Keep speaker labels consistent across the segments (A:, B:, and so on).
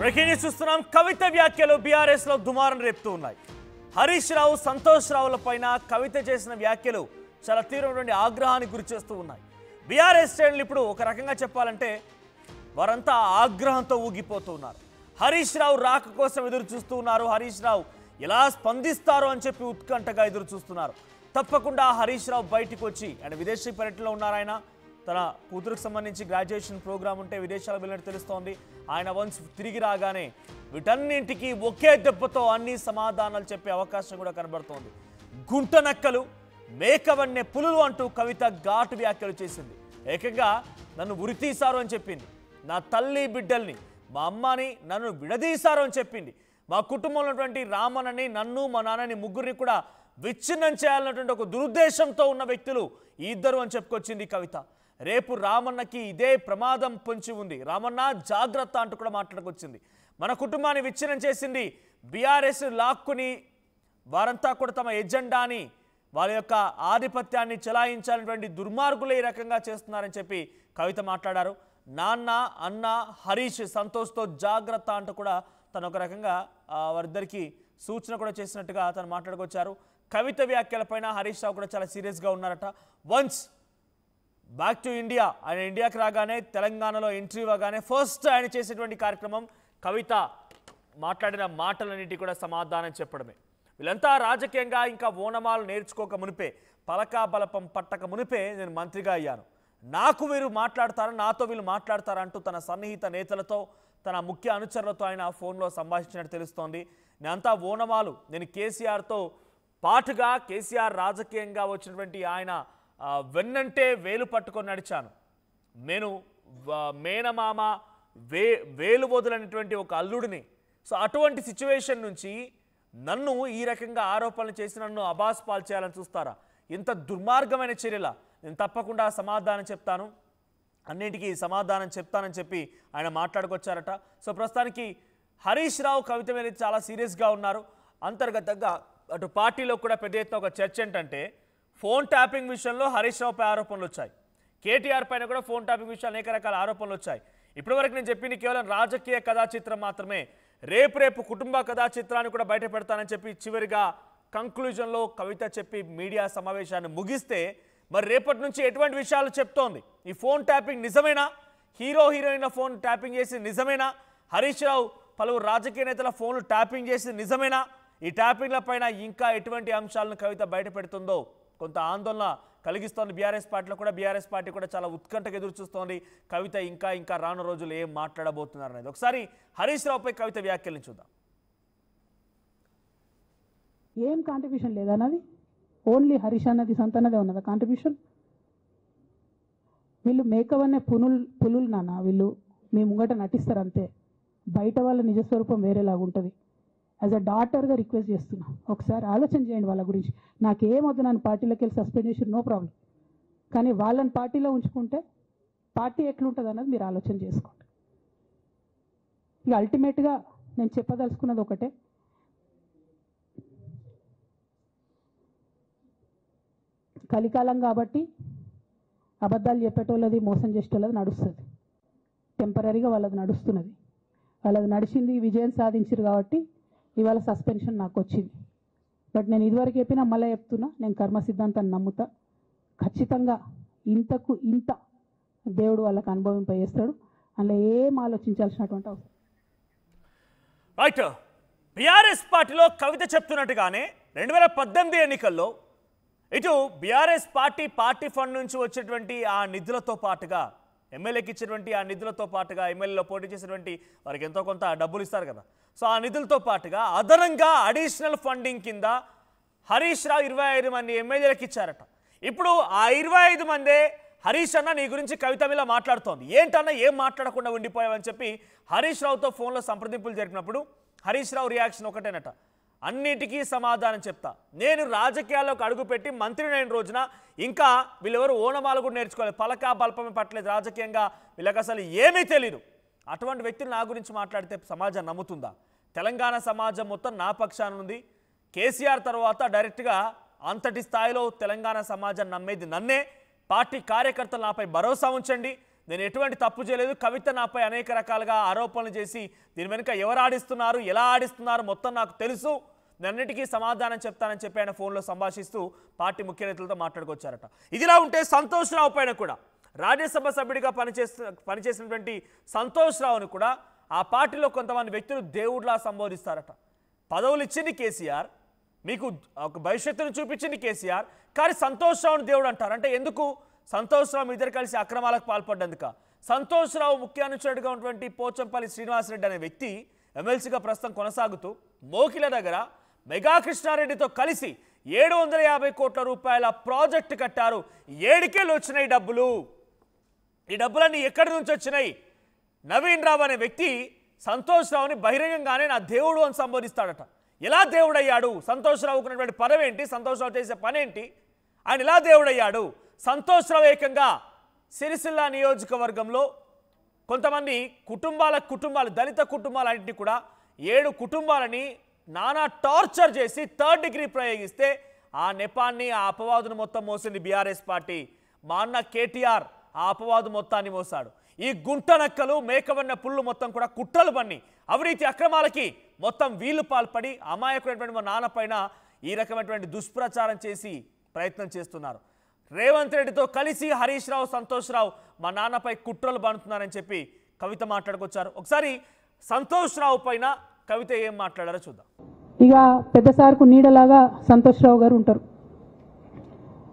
A: Breaking news చూస్తున్నాం. కవిత వ్యాఖ్యలు BRS లో దుమారం రేపుతూ ఉన్నాయి. హరీష్ రావు, సంతోష్ రావుల పైన కవిత చేసిన వ్యాఖ్యలు చాలా తీవ్రమైనటువంటి ఆగ్రహానికి గురి చేస్తూ ఉన్నాయి. బీఆర్ఎస్ శ్రేణులు ఇప్పుడు ఒక రకంగా చెప్పాలంటే వారంతా ఆగ్రహంతో ఊగిపోతూ ఉన్నారు. హరీష్ రావు రాక కోసం ఎదురు చూస్తూ ఉన్నారు. హరీష్ రావు ఎలా స్పందిస్తారో అని చెప్పి ఉత్కంఠగా ఎదురు చూస్తున్నారు. తప్పకుండా హరీష్ రావు బయటికి వచ్చి ఆయన విదేశీ పర్యటనలో ఉన్నారు. ఆయన తన కూతురుకు సంబంధించి గ్రాడ్యుయేషన్ ప్రోగ్రామ్ ఉంటే విదేశాలకు వెళ్ళినట్టు తెలుస్తోంది. ఆయన వన్స్ తిరిగి రాగానే వీటన్నింటికి ఒకే దెబ్బతో అన్ని సమాధానాలు చెప్పే అవకాశం కూడా కనబడుతోంది. గుంట నక్కలు, మేకవన్నే పులులు అంటూ కవిత ఘాటు వ్యాఖ్యలు చేసింది. ఏకంగా నన్ను ఉరితీశారు అని చెప్పింది. నా తల్లి బిడ్డల్ని, మా అమ్మని నన్ను విడదీశారు అని చెప్పింది. మా కుటుంబంలో ఉన్నటువంటి రామన్నని, నన్ను, మా నాన్నని ముగ్గురిని కూడా విచ్ఛిన్నం చేయాలన్నటువంటి ఒక దురుద్దేశంతో ఉన్న వ్యక్తులు ఈ ఇద్దరు అని చెప్పుకొచ్చింది కవిత. రేపు రామన్నకి ఇదే ప్రమాదం పొంచి ఉంది, రామన్న జాగ్రత్త అంటూ కూడా మాట్లాడుకొచ్చింది. మన కుటుంబాన్ని విచ్ఛిన్నం చేసింది బీఆర్ఎస్ లాక్కుని వారంతా కూడా తమ ఎజెండాని, వాళ్ళ యొక్క ఆధిపత్యాన్ని చెలాయించాలనేటువంటి దుర్మార్గులు ఈ రకంగా చేస్తున్నారని చెప్పి కవిత మాట్లాడారు. నాన్న, అన్న, హరీష్, సంతోష్తో జాగ్రత్త అంటూ కూడా తను ఒక రకంగా వారిద్దరికి సూచన కూడా చేసినట్టుగా తను మాట్లాడుకొచ్చారు. కవిత వ్యాఖ్యలపైన హరీష్ రావు కూడా చాలా సీరియస్గా ఉన్నారట. వన్స్ బ్యాక్ టు ఇండియా, ఆయన ఇండియాకి రాగానే తెలంగాణలో ఎంట్రీ ఇవ్వగానే ఫస్ట్ ఆయన చేసేటువంటి కార్యక్రమం కవిత మాట్లాడిన మాటలన్నిటి కూడా సమాధానం చెప్పడమే. వీళ్ళంతా రాజకీయంగా ఇంకా ఓనమాలు నేర్చుకోక మునిపే, పలకా బలపం పట్టక మునిపే నేను మంత్రిగా అయ్యాను, నాకు వీరు మాట్లాడతారా, నాతో వీళ్ళు మాట్లాడతారా అంటూ తన సన్నిహిత నేతలతో, తన ముఖ్య అనుచరులతో ఆయన ఫోన్లో సంభాషించినట్టు తెలుస్తోంది. నేనంతా ఓనమాలు, నేను కేసీఆర్తో పాటుగా కేసీఆర్ రాజకీయంగా వచ్చినటువంటి ఆయన వెన్నంటే వేలు పట్టుకొని నడిచాను. నేను మేనమామ వేలు వదులైనటువంటి ఒక అల్లుడిని. సో అటువంటి సిచ్యువేషన్ నుంచి నన్ను ఈ రకంగా ఆరోపణలు చేసి నన్ను అబాస్ పాలు చేయాలని చూస్తారా? ఇంత దుర్మార్గమైన చర్యల నేను తప్పకుండా సమాధానం చెప్తాను, అన్నింటికీ సమాధానం చెప్తానని చెప్పి ఆయన మాట్లాడుకొచ్చారట. సో ప్రస్తుతానికి హరీష్ రావు కవిత మీద చాలా సీరియస్గా ఉన్నారు. అంతర్గతంగా అటు పార్టీలో కూడా పెద్ద ఎత్తున ఒక చర్చ ఏంటంటే, ఫోన్ ట్యాపింగ్ విషయంలో హరీష్ రావుపై ఆరోపణలు వచ్చాయి. కేటీఆర్ పైన కూడా ఫోన్ ట్యాపింగ్ విషయాలు అనేక రకాల ఆరోపణలు వచ్చాయి. ఇప్పటివరకు నేను చెప్పింది కేవలం రాజకీయ కథా చిత్రం మాత్రమే. రేపు కుటుంబ కథా చిత్రాన్ని కూడా బయట పెడతానని చెప్పి చివరిగా కంక్లూజన్లో కవిత చెప్పి మీడియా సమావేశాన్ని ముగిస్తే, మరి రేపటి నుంచి ఎటువంటి విషయాలు చెప్తోంది? ఈ ఫోన్ ట్యాపింగ్ నిజమేనా? హీరోయిన్ల ఫోన్ ట్యాపింగ్ చేసి నిజమేనా? హరీష్ రావు పలువురు రాజకీయ నేతల ఫోన్లు ట్యాపింగ్ చేసి నిజమేనా? ఈ ట్యాపింగ్ల పైన ఇంకా ఎటువంటి అంశాలను కవిత బయట పెడుతుందో కొంత ఆందోళన కలిగిస్తోంది బీఆర్ఎస్ పార్టీలో కూడా. బీఆర్ఎస్ పార్టీ కూడా చాలా ఉత్కంఠగా ఎదురు చూస్తోంది కవిత ఇంకా రాను రోజులు ఏం మాట్లాడబోతున్నారు అనేది. ఒకసారి హరీష్ రావుపై కవిత వ్యాఖ్యలను చూద్దాం.
B: ఏం కాంట్రిబ్యూషన్ లేదన్నది, ఓన్లీ హరీష్ అన్నది సొంతన్నదే ఉన్నదా కాంట్రిబ్యూషన్? వీళ్ళు మేకవన్నే పులులు నాన్న, వీళ్ళు మీ ముంగట నటిస్తారు అంతే. బయట వాళ్ళ నిజస్వరూపం వేరేలాగా ఉంటుంది. యాజ్ అ డాటర్గా రిక్వెస్ట్ చేస్తున్నా, ఒకసారి ఆలోచన చేయండి వాళ్ళ గురించి. నాకేమొద్దు, నన్ను పార్టీలోకి వెళ్ళి సస్పెండ్ చేసి నో ప్రాబ్లం, కానీ వాళ్ళని పార్టీలో ఉంచుకుంటే పార్టీ ఎట్లుంటుంది అన్నది మీరు ఆలోచన చేసుకోండి. ఇక అల్టిమేట్గా నేను చెప్పదలుచుకున్నది ఒకటే, కలికాలం కాబట్టి అబద్ధాలు చెప్పేటోళ్ళది, మోసం చేసేటోళ్ళది నడుస్తుంది. టెంపరీగా వాళ్ళది నడుస్తున్నది, వాళ్ళది నడిచింది, విజయం సాధించారు కాబట్టి ఇవాళ సస్పెన్షన్ నాకు వచ్చింది. బట్ నేను ఇదివరకు చెప్పినా మళ్ళీ చెప్తున్నా, నేను కర్మ సిద్ధాంతాన్ని నమ్ముతా. ఖచ్చితంగా ఇంతకు ఇంత దేవుడు వాళ్ళకి అనుభవింపజేస్తాడు, అందులో ఏం ఆలోచించాల్సినటువంటి అవసరం.
A: రైట్. బీఆర్ఎస్ పార్టీలో కవిత చెప్తున్నట్టుగానే 2018 ఎన్నికల్లో ఇటు బీఆర్ఎస్ పార్టీ ఫండ్ నుంచి వచ్చేటువంటి ఆ నిధులతో పాటుగా, ఎమ్మెల్యేకి ఇచ్చినటువంటి ఆ నిధులతో పాటుగా, ఎమ్మెల్యేలో పోటీ చేసినటువంటి వారికి ఎంతో కొంత డబ్బులు ఇస్తారు కదా, సో ఆ నిధులతో పాటుగా అదనంగా అడిషనల్ ఫండింగ్ కింద హరీష్ రావు 25 మంది ఎమ్మెల్యేలకు ఇచ్చారట. ఇప్పుడు ఆ 25 మందే హరీష్ అన్న నీ గురించి కవిత మీద మాట్లాడుతోంది, ఏంటన్నా ఏం మాట్లాడకుండా ఉండిపోయావని చెప్పి హరీష్ రావుతో ఫోన్లో సంప్రదింపులు జరిపినప్పుడు హరీష్ రావు రియాక్షన్ ఒకటేనట, అన్నిటికీ సమాధానం చెప్తా, నేను రాజకీయాల్లోకి అడుగుపెట్టి మంత్రినైన రోజున ఇంకా వీళ్ళెవరు ఓనమాలు కూడా నేర్చుకోలేదు, పలకా బల్పమే పట్టలేదు, రాజకీయంగా వీళ్ళకి అసలు ఏమీ తెలియదు, అటువంటి వ్యక్తులు నా గురించి మాట్లాడితే సమాజం నమ్ముతుందా? తెలంగాణ సమాజం మొత్తం నా పక్షాన ఉంది. కేసీఆర్ తర్వాత డైరెక్ట్గా అంతటి స్థాయిలో తెలంగాణ సమాజం నమ్మేది నన్నే. పార్టీ కార్యకర్తలు నాపై భరోసా ఉంచండి, నేను ఎటువంటి తప్పు చేయలేదు, కవిత నాపై అనేక రకాలుగా ఆరోపణలు చేసి దీని వెనుక ఎవరు ఆడిస్తున్నారు, ఎలా ఆడిస్తున్నారు మొత్తం నాకు తెలుసు, నేనన్నిటికీ సమాధానం చెప్తానని చెప్పి ఆయన ఫోన్లో సంభాషిస్తూ పార్టీ ముఖ్య నేతలతో మాట్లాడుకొచ్చారట. ఇదిలా ఉంటే సంతోష్ రావు పైన కూడా రాజ్యసభ సభ్యుడిగా పనిచేసినటువంటి సంతోష్ రావును కూడా ఆ పార్టీలో కొంతమంది వ్యక్తులు దేవుడిలా సంబోధిస్తారట. పదవులు ఇచ్చింది కేసీఆర్, మీకు ఒక భవిష్యత్తును చూపించింది కేసీఆర్, కానీ సంతోష్ రావుని దేవుడు అంటారు. అంటే ఎందుకు? సంతోష్ రావు ఇద్దరు కలిసి అక్రమాలకు పాల్పడ్డందుక. సంతోష్ రావు ముఖ్య అనుచరుడుగా ఉన్నటువంటి పోచంపల్లి శ్రీనివాసరెడ్డి అనే వ్యక్తి ఎమ్మెల్సీగా ప్రస్తుతం కొనసాగుతూ మోకిల దగ్గర మెగా కృష్ణారెడ్డితో కలిసి 750 కోట్ల రూపాయల ప్రాజెక్టు కట్టారు. 7 కేళ్ళు వచ్చినాయి డబ్బులు. ఈ డబ్బులన్నీ ఎక్కడి నుంచి వచ్చినాయి? నవీన్ రావు అనే వ్యక్తి సంతోష్ రావుని బహిరంగంగానే నా దేవుడు అని సంబోధిస్తాడట. ఎలా దేవుడయ్యాడు? సంతోష్ రావుకు ఉన్నటువంటి పదవి ఏంటి? సంతోష్ రావు చేసే పని ఏంటి? ఆయన ఎలా దేవుడయ్యాడు? సంతోష్ రావు ఏకంగా సిరిసిల్ల నియోజకవర్గంలో కొంతమంది కుటుంబాలు దళిత కుటుంబాలన్నింటినీ కూడా 7 కుటుంబాలని నానా టార్చర్ చేసి 3rd డిగ్రీ ప్రయోగిస్తే ఆ నెపాన్ని, ఆ అపవాదును మొత్తం మోసింది బీఆర్ఎస్ పార్టీ. మా అన్న కేటీఆర్ ఆ అపవాదు మొత్తాన్ని మోసాడు. ఈ గుంటనక్కలు, మేకవన్న పుళ్ళు మొత్తం కూడా కుట్రలు పన్ని అవినీతి అక్రమాలకి మొత్తం వీళ్ళు పాల్పడి అమాయకుడైనటువంటి మా నాన్న పైన ఈ రకమైనటువంటి దుష్ప్రచారం చేసి ప్రయత్నం చేస్తున్నారు. రేవంత్ రెడ్డితో కలిసి హరీష్ రావు, సంతోష్ రావు మా నాన్నపై కుట్రలు బానుతున్నారని చెప్పి కవిత మాట్లాడుకొచ్చారు. ఒకసారి సంతోష్ రావు పైన కవిత ఏం మాట్లాడారో చూద్దాం.
B: ఇక పెద్ద సార్కు నీడలాగా సంతోష్ రావు గారు ఉంటారు.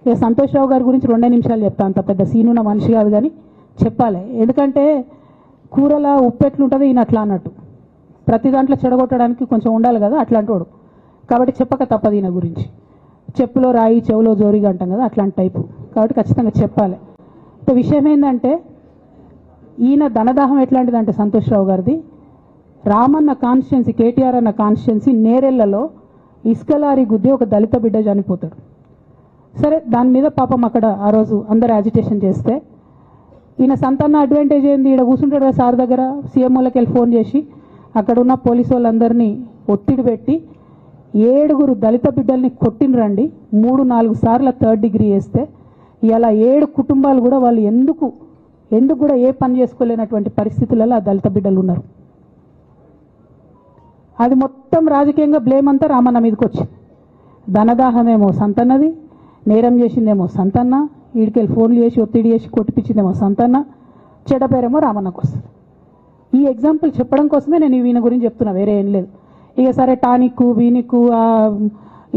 B: ఇక సంతోష్ రావు గారి గురించి 2 నిమిషాలు చెప్తాను. అంత పెద్ద సీనున్న మనిషి కాదు కానీ చెప్పాలి. ఎందుకంటే కూరల ఉప్పు ఎట్లుంటుంది ఈయన అట్లా అన్నట్టు, ప్రతి దాంట్లో చెడగొట్టడానికి కొంచెం ఉండాలి కదా, అట్లాంటి వాడు. కాబట్టి చెప్పక తప్పదు ఈయన గురించి. చెప్పులో రాయి చెవులో జోరిగా అంటాం కదా, అట్లాంటి టైపు. కాబట్టి ఖచ్చితంగా చెప్పాలి. విషయం ఏంటంటే ఈయన ధనదాహం ఎట్లాంటిదంటే సంతోష్ రావు గారిది, రామన్న కాన్స్టిట్యున్సీ, కేటీఆర్ అన్న కాన్స్టిట్యున్సీ నేరెళ్లలో ఇసుకలారి గుద్ది ఒక దళిత బిడ్డ చనిపోతాడు. సరే, దాని మీద పాపం అక్కడ ఆ రోజు అందరు యాజిటేషన్ చేస్తే ఈయన సంతాన అడ్వాంటేజ్ ఏంది, ఇక్కడ కూర్చుంటాడు కదా సార్ దగ్గర, సీఎంఓలకి వెళ్ళి ఫోన్ చేసి అక్కడ ఉన్న పోలీసు వాళ్ళందరినీ ఒత్తిడి పెట్టి 7 దళిత బిడ్డల్ని కొట్టినరండి. 3-4 సార్లు 3rd డిగ్రీ వేస్తే ఇలా 7 కుటుంబాలు కూడా వాళ్ళు ఎందుకు కూడా ఏ పని చేసుకోలేనటువంటి పరిస్థితులలో ఆ దళిత బిడ్డలు ఉన్నారు. అది మొత్తం రాజకీయంగా బ్లేమ్ అంతా రామన్న మీదకి వచ్చింది. ధనదాహమేమో సంతన్నది, నేరం చేసిందేమో సంతన్న, వీడికెళ్ళి ఫోన్లు చేసి ఒత్తిడి చేసి కొట్టిపించిందేమో సంతన్న, చెడ్డ పేరేమో రామన్నకు వస్తుంది. ఈ ఎగ్జాంపుల్ చెప్పడం కోసమే నేను ఈయన గురించి చెప్తున్నా, వేరే ఏం లేదు. ఇక సరే, టానిక్ వీనిక్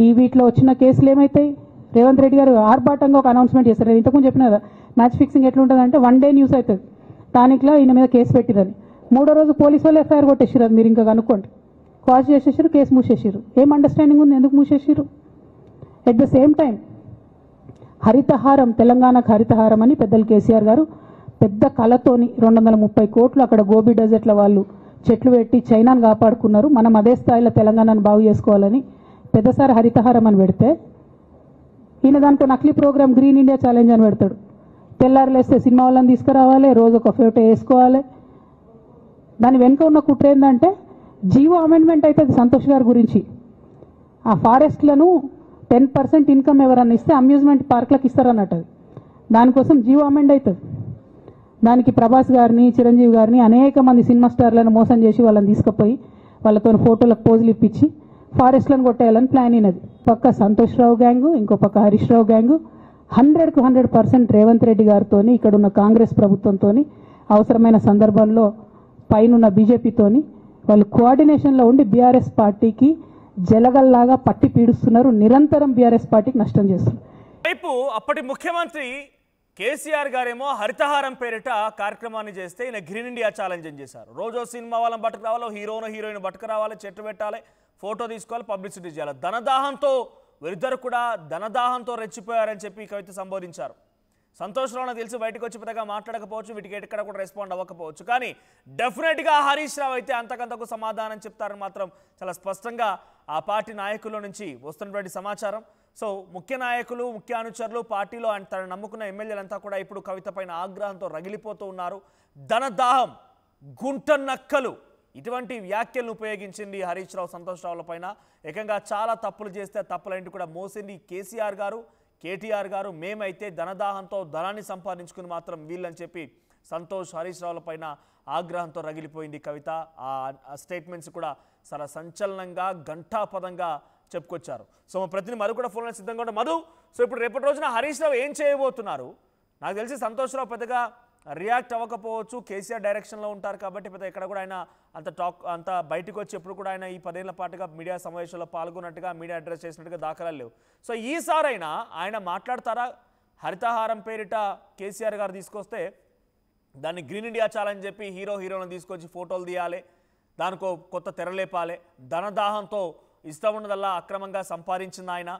B: ఈ వీటిలో వచ్చిన కేసులు ఏమవుతాయి? రేవంత్ రెడ్డి గారు ఆర్భాటంగా ఒక అనౌన్స్మెంట్ చేస్తారు. నేను ఇంతకుముందు చెప్పిన కదా, మ్యాచ్ ఫిక్సింగ్ ఎట్లుంటుందంటే 1 డే న్యూస్ అవుతుంది. టానిక్లో ఈయన మీద కేసు పెట్టిరని, 3వ రోజు పోలీసు వాళ్ళు ఎఫ్ఐఆర్ కొట్టేసారు. అది మీరు ఇంకా కనుక్కోండి. కాజ్ చేసేసారు, కేసు మూసేసారు. ఏం అండర్స్టాండింగ్ ఉంది ఎందుకు మూసేసారు? At the same time Harithaharam, తెలంగాణకు హరితహారం అని పెద్దలు కేసీఆర్ గారు పెద్ద కళతోని 230 కోట్లు అక్కడ గోబీ డెజర్ట్ల వాళ్ళు చెట్లు పెట్టి చైనాను కాపాడుకున్నారు. మనం అదే స్థాయిలో తెలంగాణను బాగు చేసుకోవాలని పెద్దసారి హరితహారం అని పెడితే ఈయన దాంట్లో నకిలీ ప్రోగ్రామ్ గ్రీన్ ఇండియా ఛాలెంజ్ అని పెడతాడు. తెల్లారులేస్తే సినిమా వాళ్ళని తీసుకురావాలి, రోజు ఒక ఫోటో వేసుకోవాలి. దాని వెనుక ఉన్న కుట్ర ఏంటంటే జీవో అమెండ్మెంట్ అవుతుంది సంతోష్ గారి గురించి. ఆ ఫారెస్ట్లను 10% ఇన్కమ్ ఎవరన్నా ఇస్తే అమ్యూజ్మెంట్ పార్క్లకు ఇస్తారన్నట్టు. దానికోసం జీవో అమెండ్ అవుతుంది. దానికి ప్రభాస్ గారిని, చిరంజీవి గారిని, అనేక మంది సినిమా స్టార్లను మోసం చేసి వాళ్ళని తీసుకుపోయి వాళ్ళతో ఫోటోలకు పోజులు ఇప్పించి ఫారెస్ట్లను కొట్టేయాలని ప్లాన్ అయినది. పక్క సంతోష్ రావు గ్యాంగు, ఇంకో పక్క హరీష్ రావు గ్యాంగు 100కు 100% రేవంత్ రెడ్డి గారితో, ఇక్కడున్న కాంగ్రెస్ ప్రభుత్వంతో, అవసరమైన సందర్భంలో పైనున్న బీజేపీతోని వాళ్ళు కోఆర్డినేషన్లో ఉండి బీఆర్ఎస్ పార్టీకి జలగల్లాగా పట్టి పీడుస్తున్నారు. నిరంతరం బీఆర్ఎస్ పార్టీకి నష్టం చేస్తున్నారు.
A: వైపు అప్పటి ముఖ్యమంత్రి కేసీఆర్ గారేమో హరితహారం పేరిట కార్యక్రమాన్ని చేస్తే ఈయన గ్రీన్ ఇండియా ఛాలెంజ్ చేశారు. రోజో సినిమా వాళ్ళని బట్టుకు రావాలి, హీరోయిన్ బట్టుకు రావాలి, చెట్టు పెట్టాలి, ఫోటో తీసుకోవాలి, పబ్లిసిటీ చేయాలి. ధనదాహంతో వీరిద్దరు కూడా ధనదాహంతో రెచ్చిపోయారని చెప్పి కవిత సంబోధించారు. సంతోష్ రావు తెలిసి బయటకు వచ్చి పెద్దగా మాట్లాడకపోవచ్చు, వీటికి ఎక్కడ కూడా రెస్పాండ్ అవ్వకపోవచ్చు, కానీ డెఫినెట్గా హరీష్ రావు అయితే అంతకంతకు సమాధానం చెప్తారని మాత్రం చాలా స్పష్టంగా ఆ పార్టీ నాయకుల నుంచి వస్తున్నటువంటి సమాచారం. సో ముఖ్య నాయకులు, ముఖ్య అనుచరులు, పార్టీలో తను నమ్ముకున్న ఎమ్మెల్యేలంతా కూడా ఇప్పుడు కవిత పైన ఆగ్రహంతో రగిలిపోతూ ఉన్నారు. ధనదాహం, గుంట నక్కలు ఇటువంటి వ్యాఖ్యలను ఉపయోగించింది హరీష్ రావు సంతోష్ రావుల పైన. ఏకంగా చాలా తప్పులు చేస్తే తప్పులంటి కూడా మోసింది కేసీఆర్ గారు, కేటీఆర్ గారు. మేమైతే ధనదాహంతో ధనాన్ని సంపాదించుకుని మాత్రం వీళ్ళని చెప్పి సంతోష్ హరీష్ రావుల పైన ఆగ్రహంతో రగిలిపోయింది కవిత. ఆ స్టేట్మెంట్స్ కూడా చాలా సంచలనంగా ఘంటాపదంగా చెప్పుకొచ్చారు. సో మా ప్రతినిధి మధు కూడా ఫోన్లో సిద్ధంగా ఉంటారు. మధు, సో ఇప్పుడు రేపటి రోజున హరీష్ రావు ఏం చేయబోతున్నారు? నాకు తెలిసి సంతోష్ రావు పెద్దగా రియాక్ట్ అవ్వకపోవచ్చు, కేసీఆర్ డైరెక్షన్లో ఉంటారు కాబట్టి పెద్ద ఎక్కడ కూడా ఆయన అంత బయటకు వచ్చి ఎప్పుడు కూడా ఆయన ఈ 10 ఏళ్ల పాటుగా మీడియా సమావేశంలో పాల్గొన్నట్టుగా, మీడియా అడ్రస్ చేసినట్టుగా దాఖలాలు లేవు. సో ఈసారైనా ఆయన మాట్లాడతారా? హరితహారం పేరిట కేసీఆర్ గారు తీసుకొస్తే దాన్ని గ్రీన్ ఇండియా ఛాలెంజ్ చెప్పి హీరోలను తీసుకొచ్చి ఫోటోలు తీయాలి, దానికో కొత్త తెరలేపాలి, ధనదాహంతో ఇష్టం ఉన్నదల్లా అక్రమంగా సంపాదించింది ఆయన.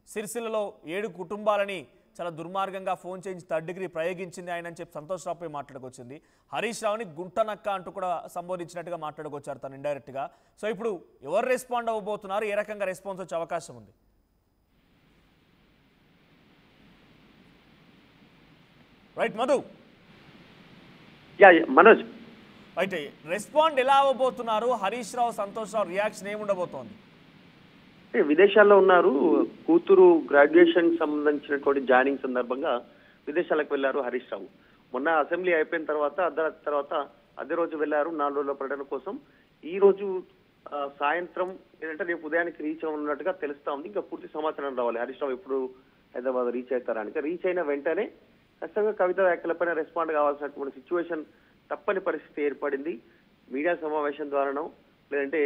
A: సిరిసిల్లలో 7 కుటుంబాలని చాలా దుర్మార్గంగా ఫోన్ చేయించి 3rd డిగ్రీ ప్రయోగించింది ఆయన అని చెప్పి సంతోష్ రావుపై మాట్లాడుకొచ్చింది. హరీష్ రావుని గుంటనక్క అంటూ కూడా సంబోధించినట్టుగా మాట్లాడుకొచ్చారు తను ఇండైరెక్ట్గా. సో ఇప్పుడు ఎవరు రెస్పాండ్ అవ్వబోతున్నారు? ఏ రకంగా రెస్పాన్స్ వచ్చే అవకాశం ఉంది? Right Madhu.
C: Manoj,
A: right, respond ఎలా అవ్వబోతున్నారు? హరీష్ రావు, సంతోష్ రావు రియాక్షన్ ఏముండబోతోంది?
C: విదేశాల్లో ఉన్నారు. కూతురు గ్రాడ్యుయేషన్ సంబంధించినటువంటి జాయినింగ్ సందర్భంగా విదేశాలకు వెళ్లారు హరీష్ రావు. మొన్న అసెంబ్లీ అయిపోయిన తర్వాత అర్ధరాత్రి తర్వాత అదే రోజు వెళ్లారు 4 రోజుల పర్యటన కోసం. ఈ రోజు సాయంత్రం ఏంటంటే రేపు ఉదయానికి రీచ్ ఉన్నట్టుగా తెలుస్తా ఉంది. ఇంకా పూర్తి సమాచారం రావాలి హరీష్ రావు ఎప్పుడు హైదరాబాద్ రీచ్ అవుతారని. రీచ్ అయిన వెంటనే ఖచ్చితంగా కవిత వ్యాఖ్యలపైన రెస్పాండ్ కావాల్సినటువంటి సిచ్యువేషన్ తప్పని పరిస్థితి ఏర్పడింది. మీడియా సమావేశం ద్వారానో లేదంటే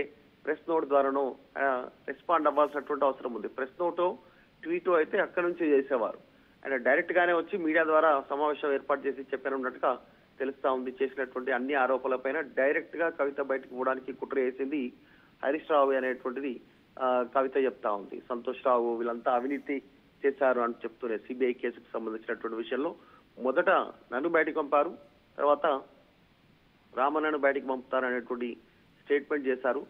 C: ప్రెస్ నోట్ ద్వారానో రెస్పాండ్ అవ్వాల్సినటువంటి అవసరం ఉంది. ప్రెస్ నోటో ట్వీటో అయితే అక్కడి నుంచి చేసేవారు. ఆయన డైరెక్ట్ గానే వచ్చి మీడియా ద్వారా సమావేశం ఏర్పాటు చేసి చెప్పారన్నట్టుగా తెలుస్తా ఉంది. చేసినటువంటి అన్ని ఆరోపణలపైన డైరెక్ట్ గా కవిత బయటకు పోవడానికి కుట్ర వేసింది హరీష్ రావు అనేటువంటిది కవిత చెప్తా ఉంది. సంతోష్ రావు వీళ్ళంతా అవినీతి చేశారు అని చెప్తూనే సిబిఐ కేసుకు సంబంధించినటువంటి విషయంలో మొదట నన్ను బయటకు పంపారు, తర్వాత రామన్నను బయటకు పంపుతారు అనేటువంటి స్టేట్మెంట్ చేశారు.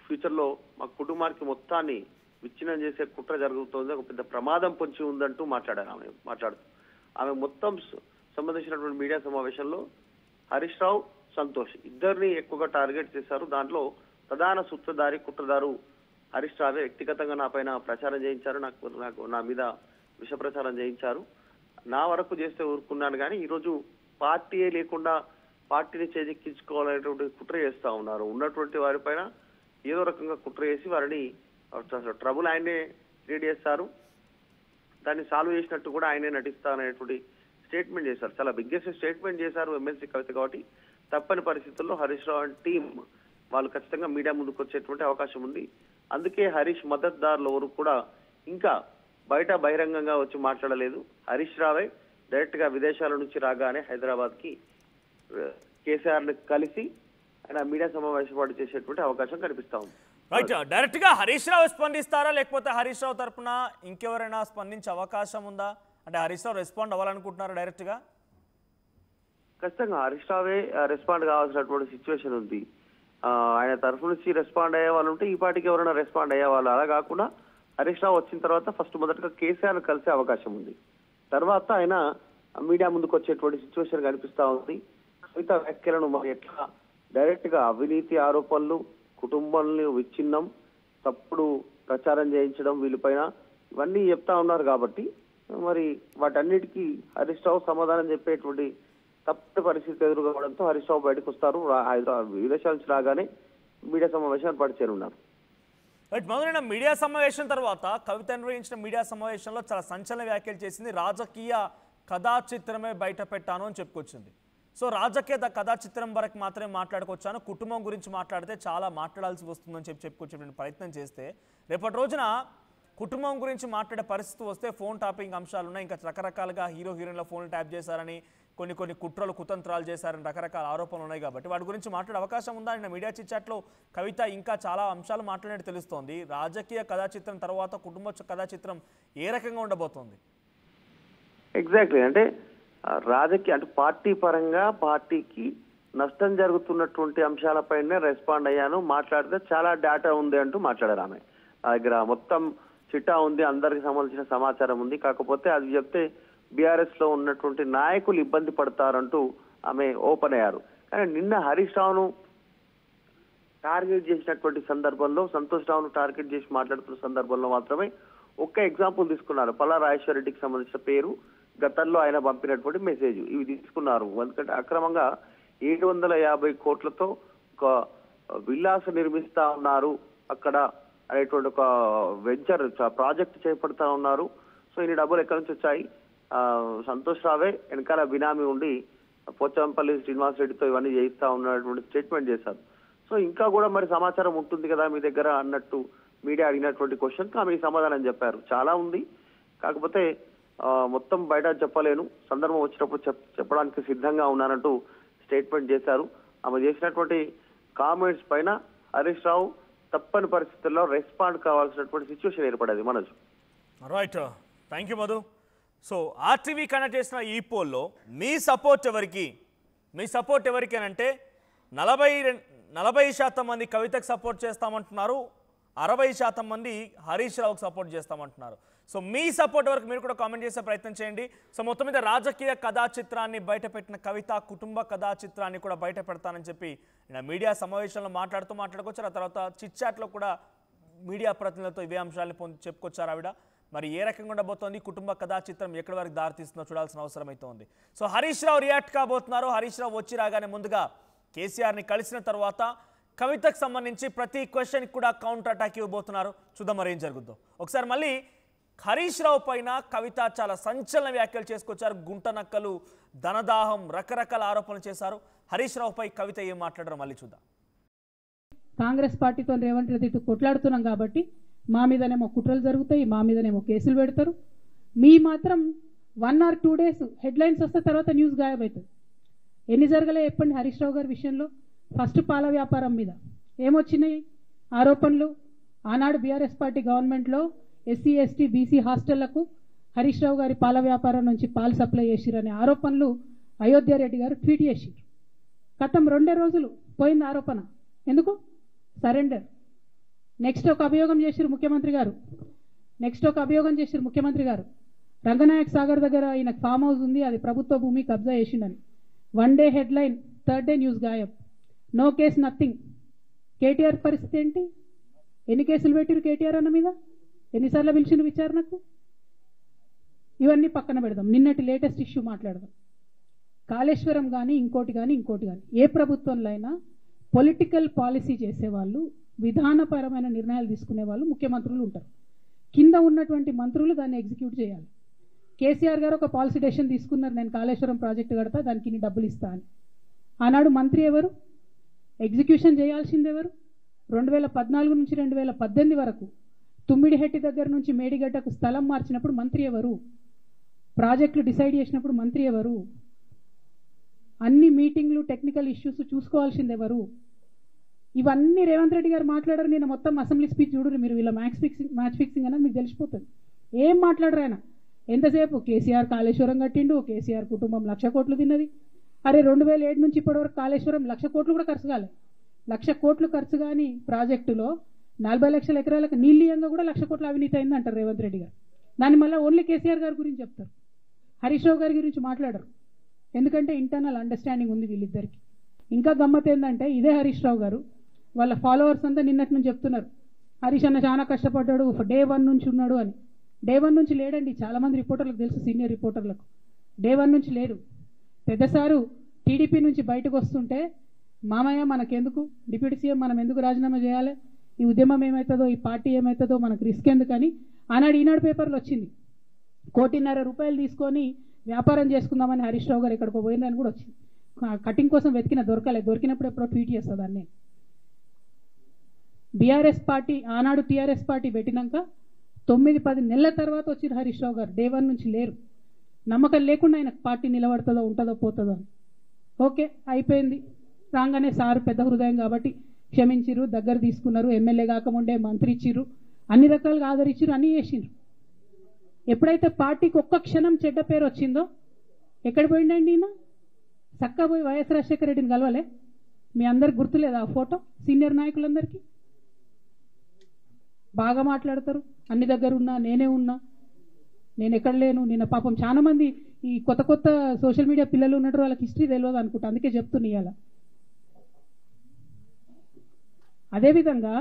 C: ఫ్యూచర్ లో మా కుటుంబానికి మొత్తాన్ని విచ్ఛిన్నం చేసే కుట్ర జరుగుతోంది, ఒక పెద్ద ప్రమాదం పొంచి ఉందంటూ మాట్లాడారు. ఆమె మొత్తం సంబంధించినటువంటి మీడియా సమావేశంలో హరీష్ రావు, సంతోష్ ఇద్దరిని ఎక్కువగా టార్గెట్ చేశారు. దాంట్లో ప్రధాన సూత్రధారి, కుట్రదారు హరీష్ రావే. వ్యక్తిగతంగా నా పైన ప్రచారం చేయించారు, నాకు నా మీద విష ప్రచారం చేయించారు. నా వరకు చేస్తే ఊరుకున్నాను, కానీ ఈరోజు పార్టీయే లేకుండా పార్టీని చేజెక్కించుకోవాలనేటువంటి కుట్ర చేస్తా ఉన్నారు. ఉన్నటువంటి వారిపైన ఏదో రకంగా కుట్ర చేసి వారిని ట్రబుల్ ఆయనే క్రియేట్ చేస్తారు, దాన్ని సాల్వ్ చేసినట్టు కూడా ఆయనే నటిస్తారనేటువంటి స్టేట్మెంట్ చేశారు. చాలా బిగ్గెస్ట్ స్టేట్మెంట్ చేశారు ఎమ్మెల్సీ కవిత. కాబట్టి తప్పని పరిస్థితుల్లో హరీష్ రావు అండ్ టీం వాళ్ళు ఖచ్చితంగా మీడియా ముందుకు వచ్చేటువంటి అవకాశం ఉంది. అందుకే హరీష్ మద్దతుదారులు ఎవరు కూడా ఇంకా బయట బహిరంగంగా వచ్చి మాట్లాడలేదు. హరీష్ రావే డైరెక్ట్ గా విదేశాల నుంచి రాగానే హైదరాబాద్ కి కేసీఆర్ ని కలిసి ఆయన మీడియా సమావేశం చేసేటువంటి అవకాశం కనిపిస్తా ఉంది.
A: రైట్, డైరెక్ట్ గా హరీష్ రావు స్పందిస్తారా, లేకపోతే హరీష్ రావు తరఫున ఇంకెవరైనా స్పందించే అవకాశం ఉందా? అంటే హరీష్ రావు రెస్పాండ్ అవ్వాలనుకుంటున్నారా డైరెక్ట్ గా?
C: ఖచ్చితంగా హరీష్ రావే రెస్పాండ్ కావాల్సినటువంటి సిచ్యువేషన్ ఉంది. ఆయన తరఫు నుంచి రెస్పాండ్ అయ్యే వాళ్ళు ఉంటే ఈ పార్టీకి ఎవరైనా రెస్పాండ్ అయ్యే వాళ్ళు. అలా కాకుండా హరీష్ రావు వచ్చిన తర్వాత ఫస్ట్ మొదటగా కేసీఆర్ కలిసే అవకాశం ఉంది. తర్వాత ఆయన మీడియా ముందుకు వచ్చేటువంటి సిచ్యువేషన్ కనిపిస్తా ఉంది. కవిత వ్యాఖ్యలను మరి ఎట్లా డైరెక్ట్ గా అవినీతి ఆరోపణలు, కుటుంబాలను విచ్ఛిన్నం, తప్పుడు ప్రచారం చేయించడం వీళ్ళపైన ఇవన్నీ చెప్తా ఉన్నారు. కాబట్టి మరి వాటన్నిటికీ హరీష్ రావు సమాధానం చెప్పేటువంటి తప్పని పరిస్థితి ఎదురుకోవడంతో హరీష్ రావు బయటకు వస్తారు. హైదరాబాద్ విదేశాల నుంచి రాగానే మీడియా సమావేశం ఏర్పాటు చేయనున్నారు.
A: రైట్, మొదలైన మీడియా సమావేశం తర్వాత కవిత నిర్వహించిన మీడియా సమావేశంలో చాలా సంచలన వ్యాఖ్యలు చేసింది. రాజకీయ కథా చిత్రమే బయట పెట్టాను అని చెప్పుకొచ్చింది. సో రాజకీయ కథా చిత్రం వరకు మాత్రమే మాట్లాడుకొచ్చాను, కుటుంబం గురించి మాట్లాడితే చాలా మాట్లాడాల్సి వస్తుందని చెప్పుకొచ్చేటువంటి ప్రయత్నం చేస్తే రేపటి రోజున కుటుంబం గురించి మాట్లాడే పరిస్థితి వస్తే ఫోన్ టాపింగ్ అంశాలు ఉన్నాయి. ఇంకా రకరకాలుగా హీరోయిన్ల ఫోన్లు ట్యాప్ చేశారని, కొన్ని కుట్రలు కుతంత్రాలు చేశారని రకరకాల ఆరోపణలు ఉన్నాయి. కాబట్టి వాటి గురించి మాట్లాడే అవకాశం ఉందా? నిన్న మీడియా చిట్చాట్లో కవిత ఇంకా చాలా అంశాలు మాట్లాడినట్టు తెలుస్తోంది. రాజకీయ కథా చిత్రం తర్వాత కుటుంబ కథా చిత్రం ఏ రకంగా ఉండబోతోంది?
C: ఎగ్జాక్ట్లీ, అంటే రాజకీయ అంటే పార్టీ పరంగా పార్టీకి నష్టం జరుగుతున్నటువంటి అంశాలపైనే రెస్పాండ్ అయ్యాను, మాట్లాడితే చాలా డేటా ఉంది అంటూ మాట్లాడారు. ఆమె దగ్గర మొత్తం చిట్టా ఉంది, అందరికి సంబంధించిన సమాచారం ఉంది, కాకపోతే అది చెప్తే బీఆర్ఎస్ లో ఉన్నటువంటి నాయకులు ఇబ్బంది పడతారంటూ ఆమె ఓపెన్ అయ్యారు. కానీ నిన్న హరీష్ రావును టార్గెట్ చేసినటువంటి సందర్భంలో, సంతోష్ రావును టార్గెట్ చేసి మాట్లాడుతున్న సందర్భంలో మాత్రమే ఒక్క ఎగ్జాంపుల్ తీసుకున్నారు. పల్లా రాజేశ్వర రెడ్డికి సంబంధించిన పేరు గతంలో ఆయన పంపినటువంటి మెసేజ్ ఇవి తీసుకున్నారు. ఎందుకంటే అక్రమంగా 750 కోట్లతో ఒక విల్లాస్ నిర్మిస్తా ఉన్నారు అక్కడ అనేటువంటి ఒక వెంచర్ ప్రాజెక్ట్ చేపడతా ఉన్నారు. సో ఇన్ని డబ్బులు ఎక్కడి నుంచి వచ్చాయి? సంతోష్ రావే వెనకాల బినామీ ఉండి పోచంపల్లి శ్రీనివాస్ రెడ్డితో ఇవన్నీ చేయిస్తా ఉన్నటువంటి స్టేట్మెంట్ చేశారు. సో ఇంకా కూడా మరి సమాచారం ఉంటుంది కదా మీ దగ్గర అన్నట్టు మీడియా అడిగినటువంటి క్వశ్చన్కి ఆమె సమాధానం చెప్పారు. చాలా ఉంది, కాకపోతే మొత్తం బయట చెప్పలేను, సందర్భం వచ్చినప్పుడు చెప్పడానికి సిద్ధంగా ఉన్నానంటూ స్టేట్మెంట్ చేశారు. ఆమె చేసినటువంటి కామెంట్స్ పైన హరీష్ రావు తప్పని పరిస్థితుల్లో రెస్పాండ్ కావాల్సినటువంటి సిచ్యువేషన్ ఏర్పడేది. Manoj
A: right, thank you Madhu. So RTV connect చేసిన ఈ పోల్లో మీ సపోర్ట్ ఎవరికి? మీ సపోర్ట్ ఎవరికి అని అంటే 40% మంది కవితకు సపోర్ట్ చేస్తామంటున్నారు, 60% మంది హరీష్ రావుకు సపోర్ట్ చేస్తామంటున్నారు. సో మీ సపోర్ట్ వరకు మీరు కూడా కామెంట్ చేసే ప్రయత్నం చేయండి. సో మొత్తం మీద రాజకీయ కథా చిత్రాన్ని బయటపెట్టిన కవిత కుటుంబ కథా చిత్రాన్ని కూడా బయట పెడతానని చెప్పి మీడియా సమావేశంలో మాట్లాడుకొచ్చారు. ఆ తర్వాత చిట్ చాట్లో కూడా మీడియా ప్రతినిధులతో ఇవే అంశాలను చెప్పుకొచ్చారు ఆవిడ. మరి ఏ రకంగా ఉండబోతోంది కుటుంబ కథా చిత్రం, ఎక్కడి వరకు దారితీస్తుందో చూడాల్సిన అవసరం అయితే ఉంది. సో హరీష్ రావు రియాక్ట్ కాబోతున్నారు. హరీష్ రావు వచ్చి రాగానే ముందుగా కేసీఆర్ని కలిసిన తర్వాత కవితకు సంబంధించి ప్రతి క్వశ్చన్కి కూడా కౌంటర్ అటాక్ ఇవ్వబోతున్నారు. చూద్దాం మరి ఏం జరుగుద్దో. ఒకసారి మళ్ళీ హరీష్ రావు పైన కవిత చాలా సంచలన వ్యాఖ్యలు చేసుకొచ్చారు. గుంట నక్కలు, ధనదాహం, రకరకాల ఆరోపణలు చేశారు. హరీష్ రావుపై కవిత ఏం మాట్లాడారో మళ్ళీ చూద్దాం.
B: కాంగ్రెస్ పార్టీతో రేవంత్ రెడ్డి కొట్లాడుతున్నాం కాబట్టి మా మీదనేమో కుట్రలు జరుగుతాయి, మా మీదనేమో కేసులు పెడతారు. మీ మాత్రం 1 or 2 days హెడ్లైన్స్ వస్తే తర్వాత న్యూస్ గాయబవుతుంది. ఎన్ని జరగలే చెప్పండి హరీష్ రావు గారి విషయంలో. ఫస్ట్ పాల వ్యాపారం మీద ఏమొచ్చినాయి ఆరోపణలు? ఆనాడు బీఆర్ఎస్ పార్టీ గవర్నమెంట్లో SC ST BC హాస్టళ్లకు Harish Rao గారి పాల వ్యాపారం నుంచి పాలు సప్లై చేసిరనే ఆరోపణలు అయోధ్య రెడ్డి గారు ట్వీట్ చేసిరు. గతం 2 రోజులు పోయింది ఆరోపణ. ఎందుకు? సరెండర్. నెక్స్ట్ ఒక అభియోగం చేసిరు ముఖ్యమంత్రి గారు. రంగనాయక్ సాగర్ దగ్గర ఈయన ఫామ్ హౌస్ ఉంది, అది ప్రభుత్వ భూమి, కబ్జా చేసిండని. 1 day headline, 3rd day news గాయబ్. No case, nothing. కేటీఆర్ పరిస్థితి ఏంటి? ఎన్ని కేసులు పెట్టిరు కేటీఆర్ అన్న మీద? ఎన్నిసార్లు పిలిచిండు విచారణకు? ఇవన్నీ పక్కన పెడదాం. నిన్నటి లేటెస్ట్ ఇష్యూ మాట్లాడదాం. కాళేశ్వరం కానీ ఇంకోటి కానీ ఏ ప్రభుత్వంలో అయినా పొలిటికల్ పాలసీ చేసేవాళ్ళు, విధానపరమైన నిర్ణయాలు తీసుకునే వాళ్ళు ముఖ్యమంత్రులు ఉంటారు. కింద ఉన్నటువంటి మంత్రులు దాన్ని ఎగ్జిక్యూట్ చేయాలి. కేసీఆర్ గారు ఒక పాలసీ డెసిషన్ తీసుకున్నారు, నేను కాళేశ్వరం ప్రాజెక్టు కడతా, దానికి ఇన్ని డబ్బులు ఇస్తా అని. ఆనాడు మంత్రి ఎవరు? ఎగ్జిక్యూషన్ చేయాల్సింది ఎవరు? 2014 నుంచి 2018 వరకు తుమ్మిడిహెట్టి దగ్గర నుంచి మేడిగడ్డకు స్థలం మార్చినప్పుడు మంత్రి ఎవరు? ప్రాజెక్టులు డిసైడ్ చేసినప్పుడు మంత్రి ఎవరు? అన్ని మీటింగ్లు, టెక్నికల్ ఇష్యూస్ చూసుకోవాల్సింది ఎవరు? ఇవన్నీ రేవంత్ రెడ్డి గారు మాట్లాడారు. నేను మొత్తం అసెంబ్లీ స్పీచ్ చూడరు మీరు, వీళ్ళ మ్యాచ్ ఫిక్సింగ్ అనేది మీకు తెలిసిపోతుంది. ఏం మాట్లాడరు ఆయన. ఎంతసేపు కేసీఆర్ కాళేశ్వరం కట్టిండు, కేసీఆర్ కుటుంబం 1,00,000 కోట్లు తిన్నది. అరే 2007 నుంచి ఇప్పటివరకు కాళేశ్వరం 1,00,000 కోట్లు కూడా ఖర్చు కాలేదు. 1,00,000 కోట్లు ఖర్చు కాని ప్రాజెక్టులో 40 లక్షల ఎకరాలకు నీళ్ళియంగా కూడా 1,00,000 కోట్ల అవినీతి అయింది అంటారు రేవంత్ రెడ్డి గారు. దాన్ని మళ్ళీ ఓన్లీ కేసీఆర్ గారి గురించి చెప్తారు, హరీష్ రావు గారి గురించి మాట్లాడరు. ఎందుకంటే ఇంటర్నల్ అండర్స్టాండింగ్ ఉంది వీళ్ళిద్దరికి. ఇంకా గమ్మత్ ఏంటంటే ఇదే హరీష్ రావు గారు వాళ్ళ ఫాలోవర్స్ అంతా నిన్నటి నుంచి చెప్తున్నారు, హరీష్ అన్న చాలా కష్టపడ్డాడు, డే 1 నుంచి ఉన్నాడు అని. డే 1 నుంచి లేడండి. చాలామంది రిపోర్టర్లకు తెలుసు, సీనియర్ రిపోర్టర్లకు. డే 1 నుంచి లేడు. పెద్దసారు టీడీపీ నుంచి బయటకు వస్తుంటే, మామయ్య మనకెందుకు, డిప్యూటీ సీఎం మనం ఎందుకు రాజీనామా చేయాలి, ఈ ఉద్యమం ఏమవుతుందో, ఈ పార్టీ ఏమవుతుందో, మనకు రిస్క్ ఎందుకని ఆనాడు ఈనాడు పేపర్లో వచ్చింది. 1,50,00,000 రూపాయలు తీసుకొని వ్యాపారం చేసుకుందామని హరీష్ రావు గారు ఎక్కడికో పోయినని కూడా వచ్చింది. కటింగ్ కోసం దొరికినప్పుడు ఎప్పుడో ట్వీట్ చేస్తుంది దాన్ని. బీఆర్ఎస్ పార్టీ ఆనాడు టీఆర్ఎస్ పార్టీ పెట్టినాక 9-10 నెలల తర్వాత వచ్చిన హరీష్ రావు గారు డే 1 నుంచి లేరు. నమ్మకం లేకుండా ఆయన పార్టీ నిలబడుతుందో ఉంటుందో పోతుందో అని. ఓకే అయిపోయింది. రాగానే సారు పెద్ద హృదయం కాబట్టి క్షమించిరు, దగ్గర తీసుకున్నారు, ఎమ్మెల్యే కాకముందే మంత్రి ఇచ్చిర్రు, అన్ని రకాలుగా ఆదరించిరు, అన్నీ చేసిండ్రు. ఎప్పుడైతే పార్టీకి ఒక్క క్షణం చెడ్డ పేరు వచ్చిందో ఎక్కడ పోయిండండి ఈయన? చక్కా పోయి వైఎస్ రాజశేఖర రెడ్డిని కలవలే? మీ అందరికి గుర్తులేదు ఆ ఫోటో? సీనియర్ నాయకులందరికీ బాగా మాట్లాడతారు, అన్ని దగ్గర ఉన్నా, నేనే ఉన్నా, నేను ఎక్కడ లేను. నిన్న పాపం చాలా మంది ఈ కొత్త సోషల్ మీడియా పిల్లలు ఉన్నట్టు వాళ్ళకి హిస్టరీ తెలియదు అనుకుంటా, అందుకే చెప్తున్నా ఇవాళ. అదేవిధంగా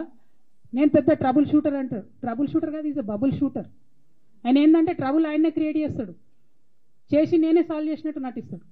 B: నేను పెద్ద ట్రబుల్ షూటర్ అంటారు. ట్రబుల్ షూటర్ కాదు, ఈజ్ అ బబుల్ షూటర్. ఆయన ఏంటంటే ట్రబుల్ ఆయన్నే క్రియేట్ చేస్తాడు. చేసి నేనే సాల్వ్ చేసినట్టు నటిస్తాడు.